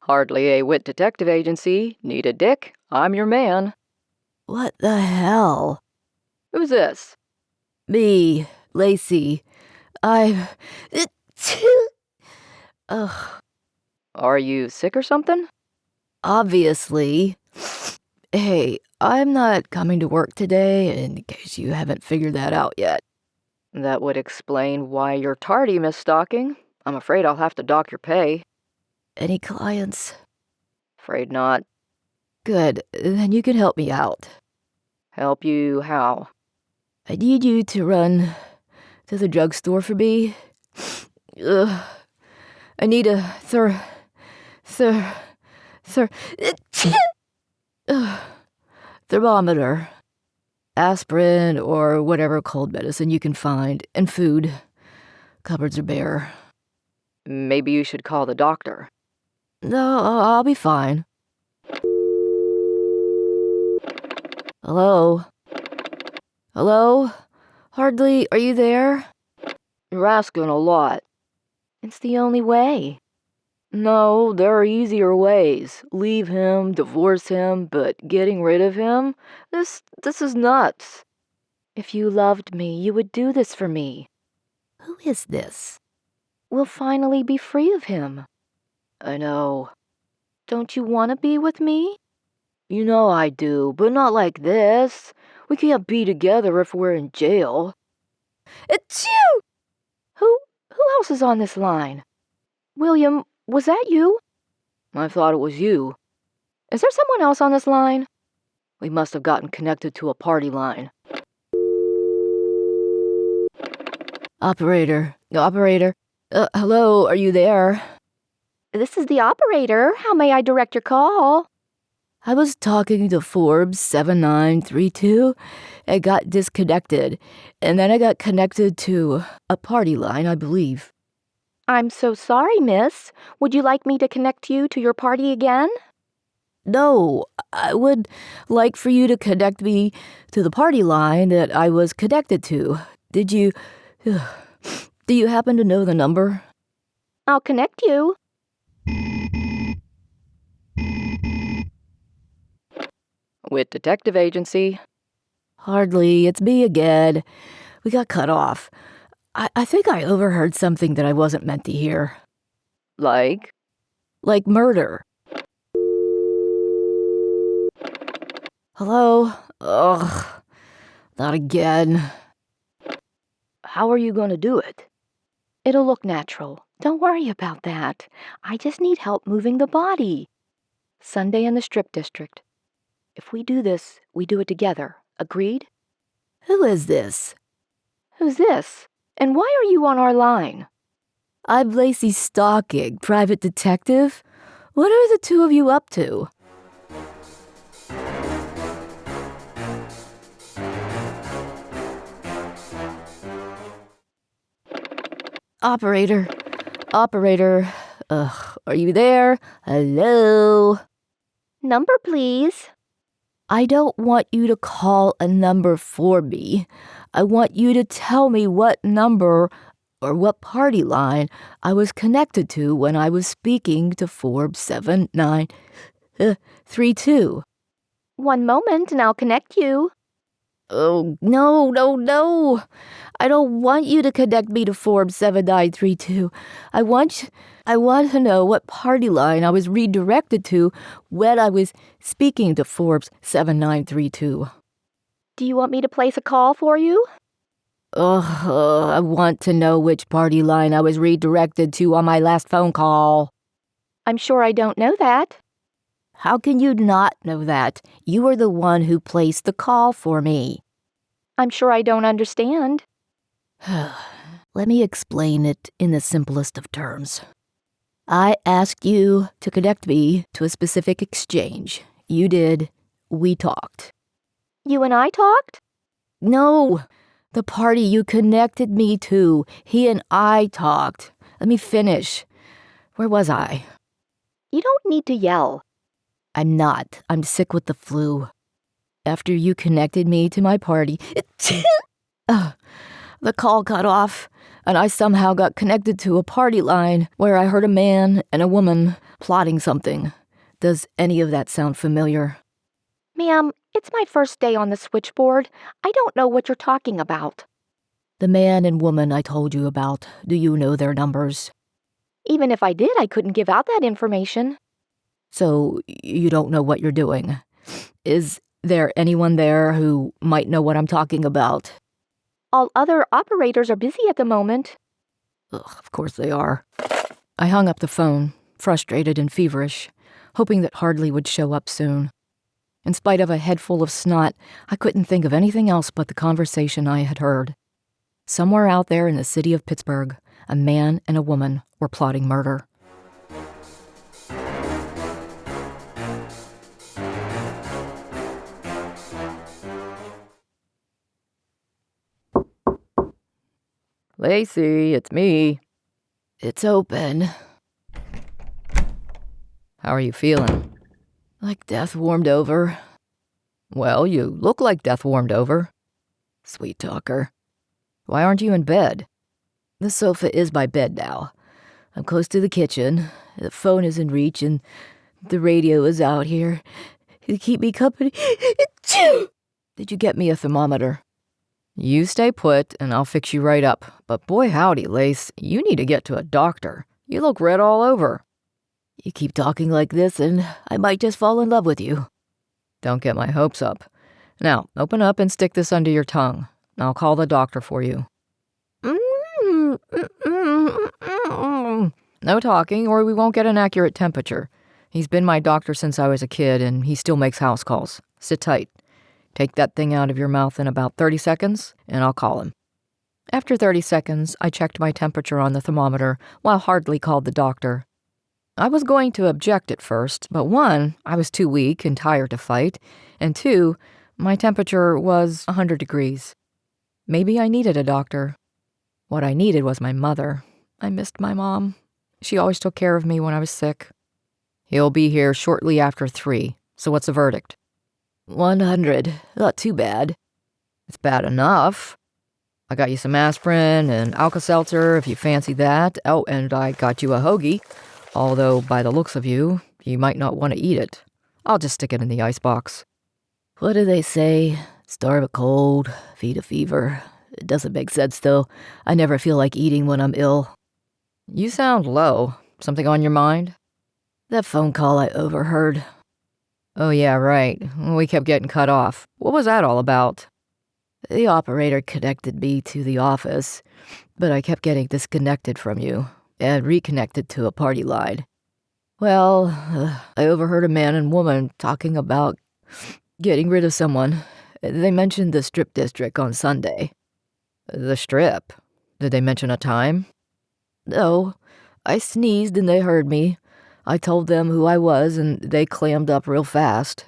Hardly a wit detective agency. Need a dick? I'm your man. What the hell? Who's this? Me, Lacey. Ugh. Are you sick or something? Obviously. Hey, I'm not coming to work today, in case you haven't figured that out yet. That would explain why you're tardy, Miss Stocking. I'm afraid I'll have to dock your pay. Any clients? Afraid not. Good, then you can help me out. Help you how? I need you to run to the drugstore for me. Ugh. I need a thermometer, aspirin, or whatever cold medicine you can find, and food. Cupboards are bare. Maybe you should call the doctor. No, I'll be fine. Hello? Hello? Hardly, are you there? You're asking a lot. It's the only way. No, there are easier ways. Leave him, divorce him, but getting rid of him? This is nuts. If you loved me, you would do this for me. Who is this? We'll finally be free of him. I know. Don't you want to be with me? You know I do, but not like this. We can't be together if we're in jail. It's you! Who else is on this line? William, was that you? I thought it was you. Is there someone else on this line? We must have gotten connected to a party line. Operator. Hello, are you there? This is the operator. How may I direct your call? I was talking to Forbes 7932. It got disconnected, and then I got connected to a party line, I believe. I'm so sorry, miss. Would you like me to connect you to your party again? No, I would like for you to connect me to the party line that I was connected to. Do you happen to know the number? I'll connect you. Wit detective agency. Hardly, it's me again. We got cut off. I think I overheard something that I wasn't meant to hear. Like Murder. Hello? Ugh. Not again. How are you going to do it? It'll look natural. Don't worry about that. I just need help moving the body. Sunday in the Strip District. If we do this, we do it together. Agreed? Who is this? Who's this? And why are you on our line? I'm Lacey Stocking, private detective. What are the two of you up to? Operator. Are you there? Hello? Number, please. I don't want you to call a number for me. I want you to tell me what number or what party line I was connected to when I was speaking to Forbes 7932. One moment and I'll connect you. Oh, no. I don't want you to connect me to Forbes 7932. I want to know what party line I was redirected to when I was speaking to Forbes 7932. Do you want me to place a call for you? I want to know which party line I was redirected to on my last phone call. I'm sure I don't know that. How can you not know that? You were the one who placed the call for me. I'm sure I don't understand. Let me explain it in the simplest of terms. I asked you to connect me to a specific exchange. You did. We talked. You and I talked? No, the party you connected me to. He and I talked. Let me finish. Where was I? You don't need to yell. I'm not. I'm sick with the flu. After you connected me to my party, the call cut off. and I somehow got connected to a party line where I heard a man and a woman plotting something. Does any of that sound familiar? Ma'am, it's my first day on the switchboard. I don't know what you're talking about. The man and woman I told you about, do you know their numbers? Even if I did, I couldn't give out that information. So you don't know what you're doing. Is there anyone there who might know what I'm talking about? All other operators are busy at the moment. Ugh, of course they are. I hung up the phone, frustrated and feverish, hoping that Hardley would show up soon. In spite of a head full of snot, I couldn't think of anything else but the conversation I had heard. Somewhere out there in the city of Pittsburgh, a man and a woman were plotting murder. Lacey, it's me. It's open. How are you feeling? Like death warmed over. Well, you look like death warmed over. Sweet talker. Why aren't you in bed? The sofa is my bed now. I'm close to the kitchen. The phone is in reach, and the radio is out here to keep me company. Did you get me a thermometer? You stay put, and I'll fix you right up. But boy howdy, Lace, you need to get to a doctor. You look red all over. You keep talking like this, and I might just fall in love with you. Don't get my hopes up. Now, open up and stick this under your tongue. I'll call the doctor for you. No talking, or we won't get an accurate temperature. He's been my doctor since I was a kid, and he still makes house calls. Sit tight. Take that thing out of your mouth in about 30 seconds, and I'll call him. After 30 seconds, I checked my temperature on the thermometer while Hardley called the doctor. I was going to object at first, but 1, I was too weak and tired to fight, and 2, my temperature was 100 degrees. Maybe I needed a doctor. What I needed was my mother. I missed my mom. She always took care of me when I was sick. He'll be here shortly after 3, so what's the verdict? 100. Not too bad. It's bad enough. I got you some aspirin and Alka-Seltzer if you fancy that. Oh, and I got you a hoagie, although by the looks of you, you might not want to eat it. I'll just stick it in the icebox. What do they say? Starve a cold, feed a fever. It doesn't make sense, though. I never feel like eating when I'm ill. You sound low. Something on your mind? That phone call I overheard. Oh, yeah, right. We kept getting cut off. What was that all about? The operator connected me to the office, but I kept getting disconnected from you and reconnected to a party line. Well, I overheard a man and woman talking about getting rid of someone. They mentioned the Strip District on Sunday. The Strip? Did they mention a time? No. I sneezed and they heard me. I told them who I was, and they clammed up real fast.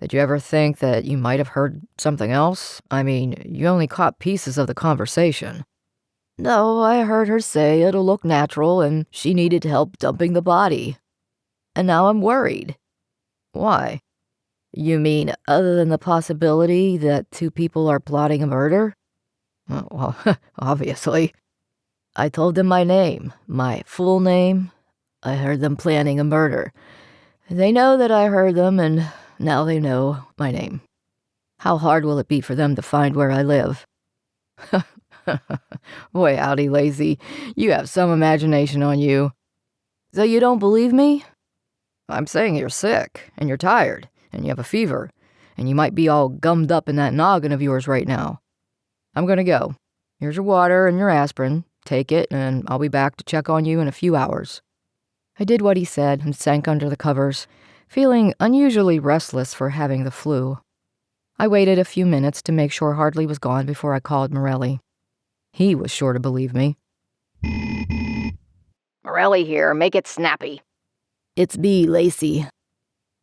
Did you ever think that you might have heard something else? I mean, you only caught pieces of the conversation. No, I heard her say it'll look natural and she needed help dumping the body. And now I'm worried. Why? You mean other than the possibility that 2 people are plotting a murder? Well, obviously. I told them my name, my full name. I heard them planning a murder. They know that I heard them, and now they know my name. How hard will it be for them to find where I live? Boy, howdy, Lacey. You have some imagination on you. So you don't believe me? I'm saying you're sick, and you're tired, and you have a fever, and you might be all gummed up in that noggin of yours right now. I'm gonna go. Here's your water and your aspirin. Take it, and I'll be back to check on you in a few hours. I did what he said and sank under the covers, feeling unusually restless for having the flu. I waited a few minutes to make sure Hardley was gone before I called Marelli. He was sure to believe me. Marelli here. Make it snappy. It's me, Lacey.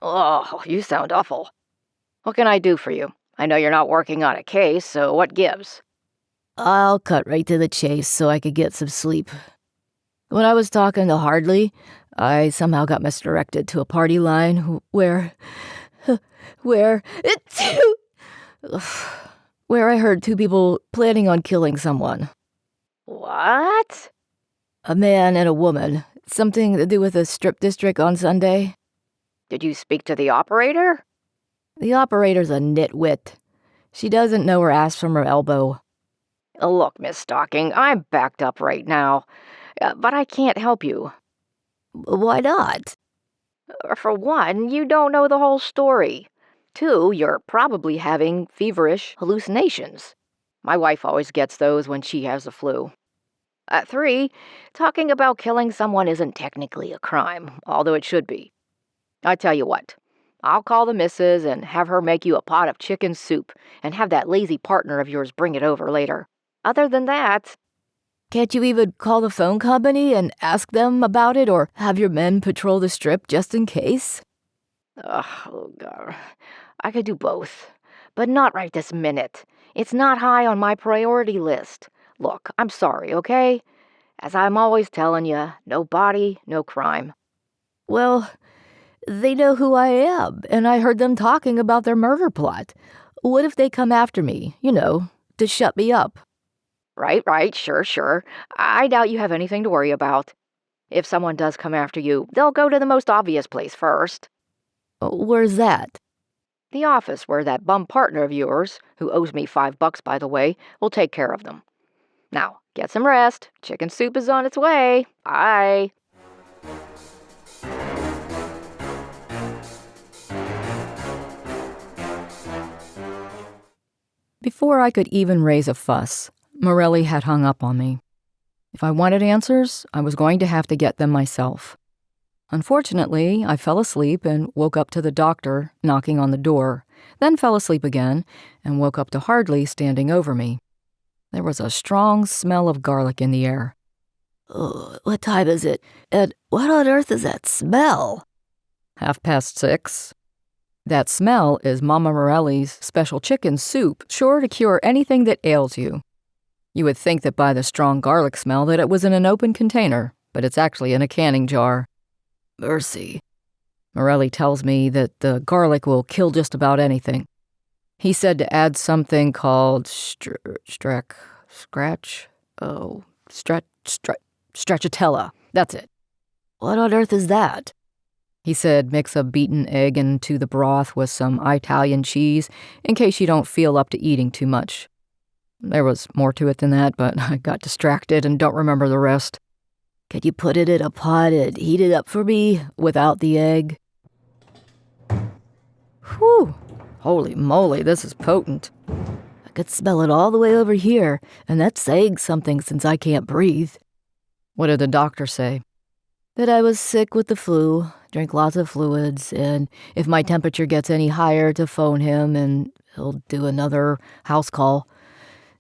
Oh, you sound awful. What can I do for you? I know you're not working on a case, so what gives? I'll cut right to the chase so I could get some sleep. When I was talking to Hardley, I somehow got misdirected to a party line where I heard 2 people planning on killing someone. What? A man and a woman. Something to do with a strip district on Sunday. Did you speak to the operator? The operator's a nitwit. She doesn't know her ass from her elbow. Look, Miss Stocking, I'm backed up right now, but I can't help you. Why not? For one, you don't know the whole story. Two, you're probably having feverish hallucinations. My wife always gets those when she has the flu. Three, talking about killing someone isn't technically a crime, although it should be. I tell you what, I'll call the missus and have her make you a pot of chicken soup and have that lazy partner of yours bring it over later. Other than that... Can't you even call the phone company and ask them about it, or have your men patrol the strip just in case? Oh, God. I could do both, but not right this minute. It's not high on my priority list. Look, I'm sorry, okay? As I'm always telling you, no body, no crime. Well, they know who I am, and I heard them talking about their murder plot. What if they come after me, to shut me up? Right, sure. I doubt you have anything to worry about. If someone does come after you, they'll go to the most obvious place first. Where's that? The office where that bum partner of yours, who owes me $5 by the way, will take care of them. Now, get some rest. Chicken soup is on its way. Bye. Before I could even raise a fuss, Marelli had hung up on me. If I wanted answers, I was going to have to get them myself. Unfortunately, I fell asleep and woke up to the doctor knocking on the door, then fell asleep again and woke up to Hardley standing over me. There was a strong smell of garlic in the air. What time is it? And what on earth is that smell? 6:30. That smell is Mama Marelli's special chicken soup, sure to cure anything that ails you. You would think that by the strong garlic smell that it was in an open container, but it's actually in a canning jar. Mercy. Marelli tells me that the garlic will kill just about anything. He said to add something called stracciatella. That's it. What on earth is that? He said mix a beaten egg into the broth with some Italian cheese in case you don't feel up to eating too much. There was more to it than that, but I got distracted and don't remember the rest. Can you put it in a pot and heat it up for me without the egg? Whew! Holy moly, this is potent. I could smell it all the way over here, and that's saying something since I can't breathe. What did the doctor say? That I was sick with the flu, drink lots of fluids, and if my temperature gets any higher to phone him and he'll do another house call.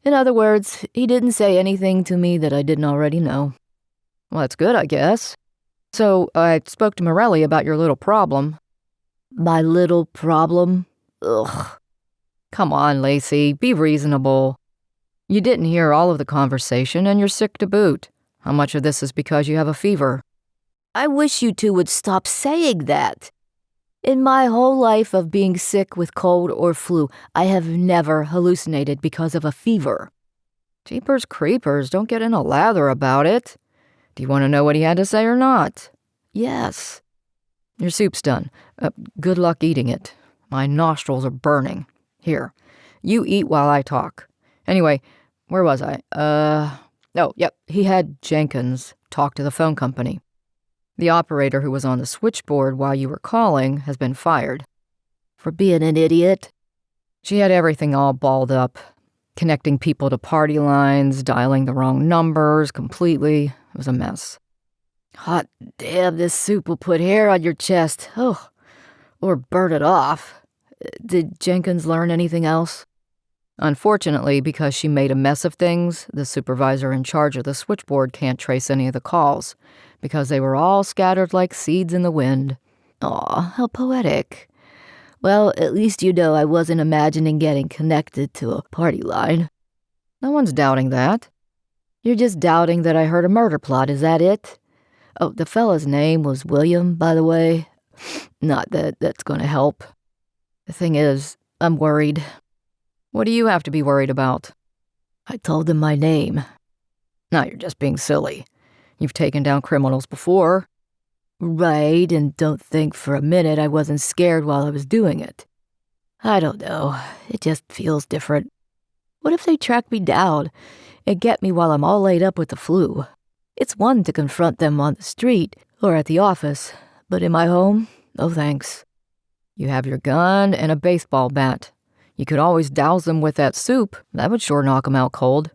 In other words, he didn't say anything to me that I didn't already know. Well, that's good, I guess. So I spoke to Marelli about your little problem. My little problem? Ugh. Come on, Lacey, be reasonable. You didn't hear all of the conversation and you're sick to boot. How much of this is because you have a fever? I wish you two would stop saying that. In my whole life of being sick with cold or flu, I have never hallucinated because of a fever. Jeepers creepers, don't get in a lather about it. Do you want to know what he had to say or not? Yes. Your soup's done. Good luck eating it. My nostrils are burning. Here, you eat while I talk. Anyway, where was I? He had Jenkins talk to the phone company. The operator who was on the switchboard while you were calling has been fired. For being an idiot? She had everything all balled up. Connecting people to party lines, dialing the wrong numbers completely. It was a mess. Hot damn, this soup will put hair on your chest. Oh, or burn it off. Did Jenkins learn anything else? Unfortunately, because she made a mess of things, the supervisor in charge of the switchboard can't trace any of the calls, because they were all scattered like seeds in the wind. Aw, how poetic. Well, at least you know I wasn't imagining getting connected to a party line. No one's doubting that. You're just doubting that I heard a murder plot, is that it? Oh, the fella's name was William, by the way. Not that that's going to help. The thing is, I'm worried. What do you have to be worried about? I told him my name. Now you're just being silly. You've taken down criminals before. Right, and don't think for a minute I wasn't scared while I was doing it. I don't know. It just feels different. What if they track me down and get me while I'm all laid up with the flu? It's one to confront them on the street or at the office, but in my home, no thanks. You have your gun and a baseball bat. You could always douse them with that soup. That would sure knock them out cold.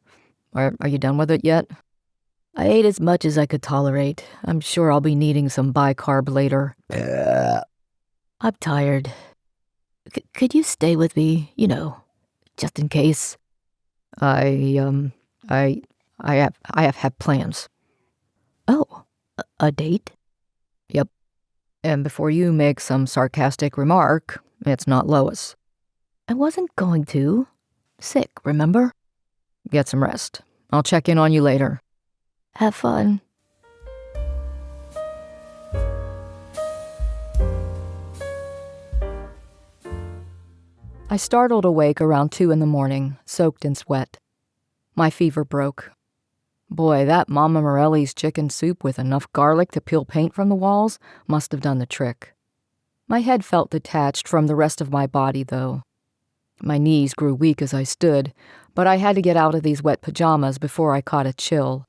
Are you done with it yet? I ate as much as I could tolerate. I'm sure I'll be needing some bicarb later. I'm tired. Could you stay with me, just in case? I have had plans. Oh, a date? Yep. And before you make some sarcastic remark, it's not Lois. I wasn't going to. Sick, remember? Get some rest. I'll check in on you later. Have fun. I startled awake around 2 a.m, soaked in sweat. My fever broke. Boy, that Mama Marelli's chicken soup with enough garlic to peel paint from the walls must have done the trick. My head felt detached from the rest of my body, though. My knees grew weak as I stood, but I had to get out of these wet pajamas before I caught a chill.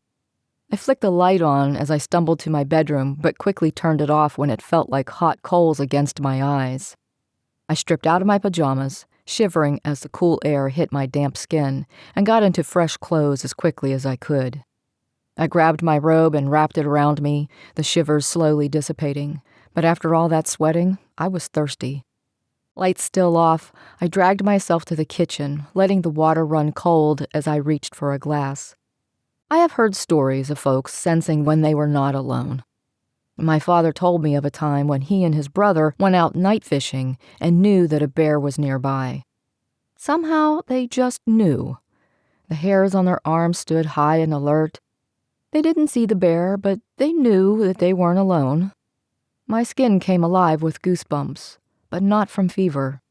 I flicked the light on as I stumbled to my bedroom, but quickly turned it off when it felt like hot coals against my eyes. I stripped out of my pajamas, shivering as the cool air hit my damp skin, and got into fresh clothes as quickly as I could. I grabbed my robe and wrapped it around me, the shivers slowly dissipating, but after all that sweating, I was thirsty. Lights still off, I dragged myself to the kitchen, letting the water run cold as I reached for a glass. I have heard stories of folks sensing when they were not alone. My father told me of a time when he and his brother went out night fishing and knew that a bear was nearby. Somehow, they just knew. The hairs on their arms stood high and alert. They didn't see the bear, but they knew that they weren't alone. My skin came alive with goosebumps, but not from fever.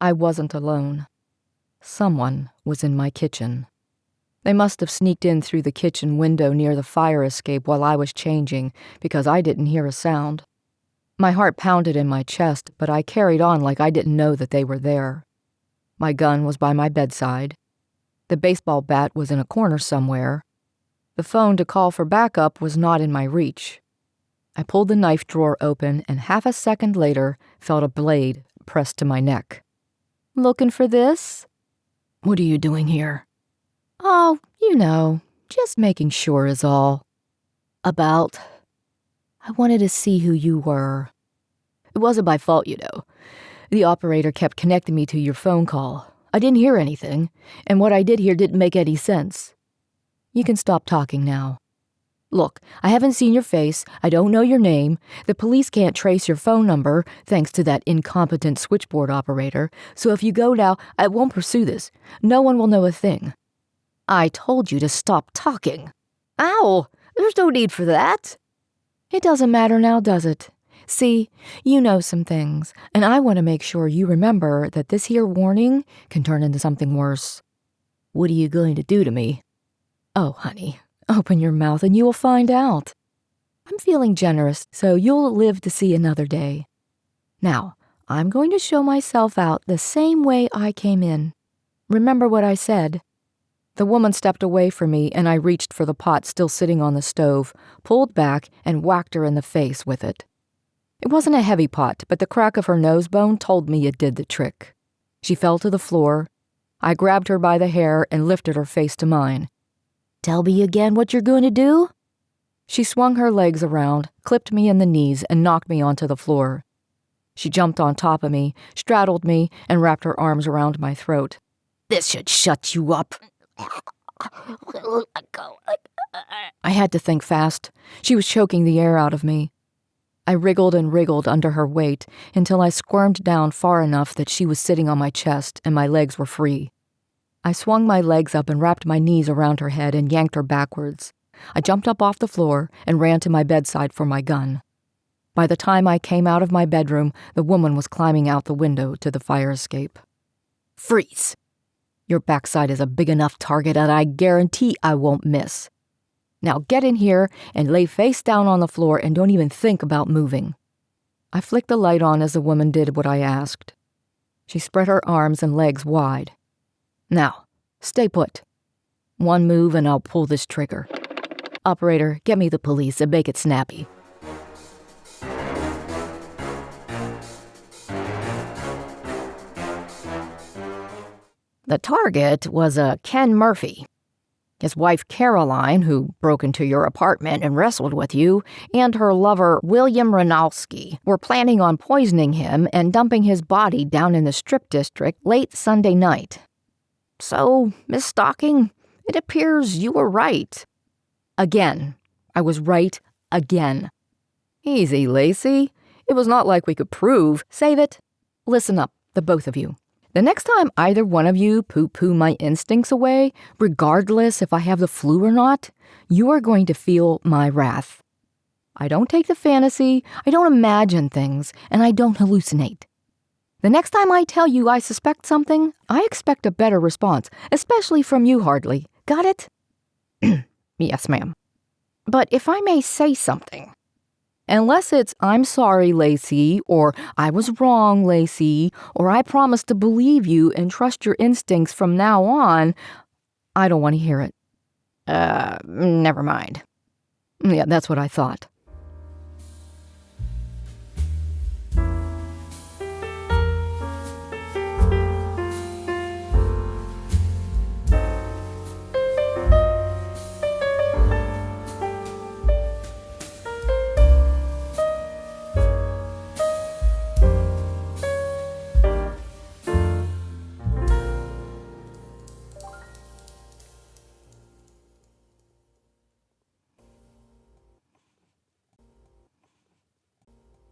I wasn't alone. Someone was in my kitchen. They must have sneaked in through the kitchen window near the fire escape while I was changing, because I didn't hear a sound. My heart pounded in my chest, but I carried on like I didn't know that they were there. My gun was by my bedside. The baseball bat was in a corner somewhere. The phone to call for backup was not in my reach. I pulled the knife drawer open and half a second later felt a blade pressed to my neck. Looking for this? What are you doing here? Oh, just making sure is all. I wanted to see who you were. It wasn't my fault, The operator kept connecting me to your phone call. I didn't hear anything, and what I did hear didn't make any sense. You can stop talking now. Look, I haven't seen your face, I don't know your name, the police can't trace your phone number, thanks to that incompetent switchboard operator, so if you go now, I won't pursue this. No one will know a thing. I told you to stop talking. Ow! There's no need for that. It doesn't matter now, does it? See, you know some things, and I want to make sure you remember that this here warning can turn into something worse. What are you going to do to me? Oh, honey, open your mouth and you will find out. I'm feeling generous, so you'll live to see another day. Now, I'm going to show myself out the same way I came in. Remember what I said. The woman stepped away from me, and I reached for the pot still sitting on the stove, pulled back, and whacked her in the face with it. It wasn't a heavy pot, but the crack of her nose bone told me it did the trick. She fell to the floor. I grabbed her by the hair and lifted her face to mine. Tell me again what you're going to do? She swung her legs around, clipped me in the knees, and knocked me onto the floor. She jumped on top of me, straddled me, and wrapped her arms around my throat. This should shut you up. I had to think fast. She was choking the air out of me. I wriggled and wriggled under her weight until I squirmed down far enough that she was sitting on my chest and my legs were free. I swung my legs up and wrapped my knees around her head and yanked her backwards. I jumped up off the floor and ran to my bedside for my gun. By the time I came out of my bedroom, the woman was climbing out the window to the fire escape. Freeze! Your backside is a big enough target, and I guarantee I won't miss. Now get in here and lay face down on the floor and don't even think about moving." I flicked the light on as the woman did what I asked. She spread her arms and legs wide. "Now, stay put. One move and I'll pull this trigger. Operator, get me the police and make it snappy." The target was a Ken Murphy. His wife Caroline, who broke into your apartment and wrestled with you, and her lover William Ranalski were planning on poisoning him and dumping his body down in the Strip District late Sunday night. So, Miss Stocking, it appears you were right. Again. I was right again. Easy, Lacey. It was not like we could prove. Save it. Listen up, the both of you. The next time either one of you poo-poo my instincts away, regardless if I have the flu or not, you are going to feel my wrath. I don't take the fantasy, I don't imagine things, and I don't hallucinate. The next time I tell you I suspect something, I expect a better response, especially from you, Hardley. Got it? Yes, ma'am. But if I may say something, unless it's "I'm sorry, Lacey," or "I was wrong, Lacey," or "I promise to believe you and trust your instincts from now on," I don't want to hear it. Never mind. Yeah, that's what I thought.